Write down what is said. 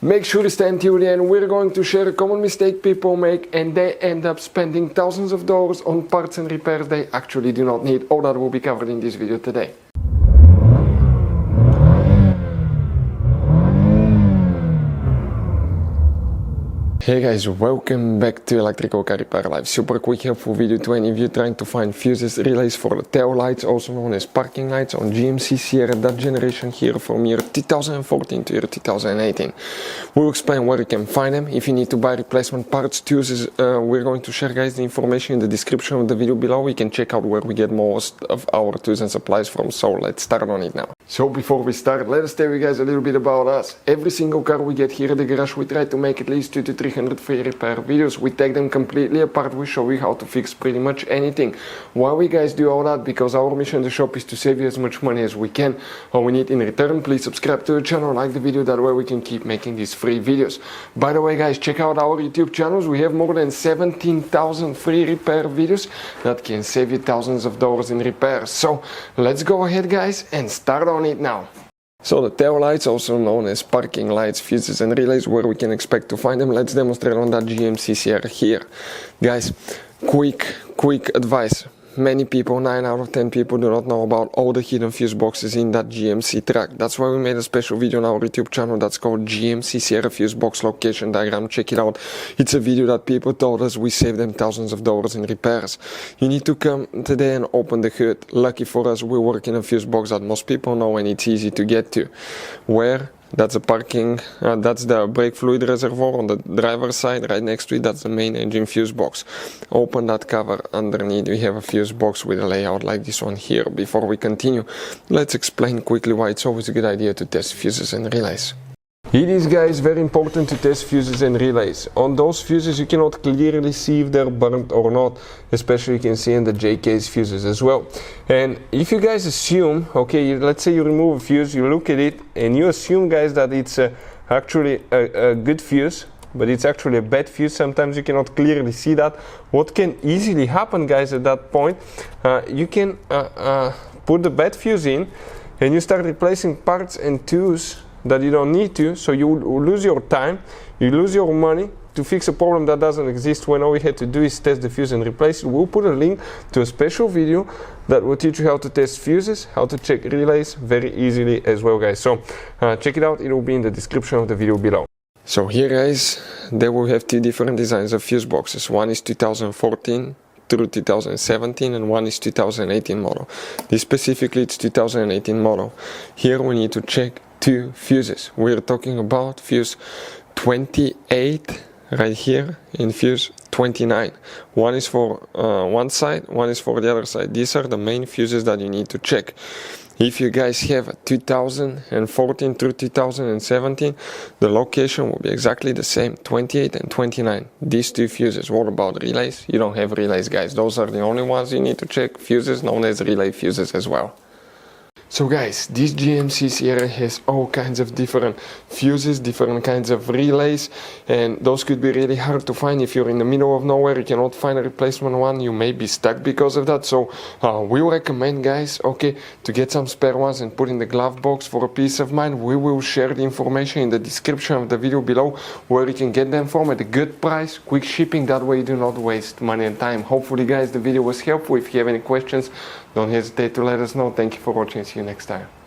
Make sure to stay until the end. We're going to share a common mistake people make and they end up spending thousands of dollars on parts and repairs they actually do not need. All that will be covered in this video today. Hey guys, welcome back to Electrical Car Repair Live. Super quick helpful video to any of you trying to find fuses, relays for the tail lights, also known as parking lights on GMC Sierra, that generation here from year 2014 to year 2018. We'll explain where you can find them. If you need to buy replacement parts, tools, we're going to share guys the information in the description of the video below. You can check out where we get most of our tools and supplies from, so let's start on it now. So before we start, let us tell you guys a little bit about us. Every single car we get here at the garage, we try to make at least 200 to 300 free repair videos. We take them completely apart, we show you how to fix pretty much anything. Why we guys do all that? Because our mission in the shop is to save you as much money as we can. All we need in return, please subscribe to the channel, like the video, that way we can keep making these free videos. By the way guys, check out our YouTube channels. We have more than 17,000 free repair videos that can save you thousands of dollars in repairs. So let's go ahead guys and start on it now. So the tail lights, also known as parking lights, fuses and relays, where we can expect to find them. Let's demonstrate on that GMC Sierra here. Guys, quick advice. Many people, 9 out of 10 people, do not know about all the hidden fuse boxes in that GMC truck. That's why we made a special video on our YouTube channel that's called GMC Sierra Fuse Box Location Diagram. Check it out. It's a video that people told us we saved them thousands of dollars in repairs. You need to come today and open the hood. Lucky for us, we work in a fuse box that most people know and it's easy to get to. Where? That's a parking, that's the brake fluid reservoir on the driver's side. Right next to it, that's the main engine fuse box. Open that cover. Underneath we have a fuse box with a layout like this one here. Before we continue, let's explain quickly why it's always a good idea to test fuses and relays. It is guys very important to test fuses and relays. On those fuses you cannot clearly see if they're burnt or not, especially you can see in the JK's fuses as well. And if you guys assume, okay, let's say you remove a fuse, you look at it and you assume guys that it's actually a good fuse, but it's actually a bad fuse. Sometimes you cannot clearly see that. What can easily happen guys at that point, you can put the bad fuse in and you start replacing parts and tools that you don't need to, so you lose your time, you lose your money to fix a problem that doesn't exist, when all we had to do is test the fuse and replace it. We'll put a link to a special video that will teach you how to test fuses, how to check relays very easily as well guys. So check it out, it will be in the description of the video below. So here guys, there we have two different designs of fuse boxes. One is 2014 through 2017 and one is 2018 model. This specifically it's 2018 model. Here we need to check two fuses. We're talking about fuse 28 right here and fuse 29. One is for one side, one is for the other side. These are the main fuses that you need to check. If you guys have 2014 through 2017, the location will be exactly the same, 28 and 29. These two fuses. What about relays? You don't have relays guys. Those are the only ones you need to check. Fuses known as relay fuses as well. So guys, this GMC Sierra has all kinds of different fuses, different kinds of relays, and those could be really hard to find. If you're in the middle of nowhere, you cannot find a replacement one, you may be stuck because of that. So we recommend guys, okay, to get some spare ones and put in the glove box for a peace of mind. We will share the information in the description of the video below where you can get them from at a good price, quick shipping, that way you do not waste money and time. Hopefully guys the video was helpful. If you have any questions, don't hesitate to let us know. Thank you for watching. See you next time.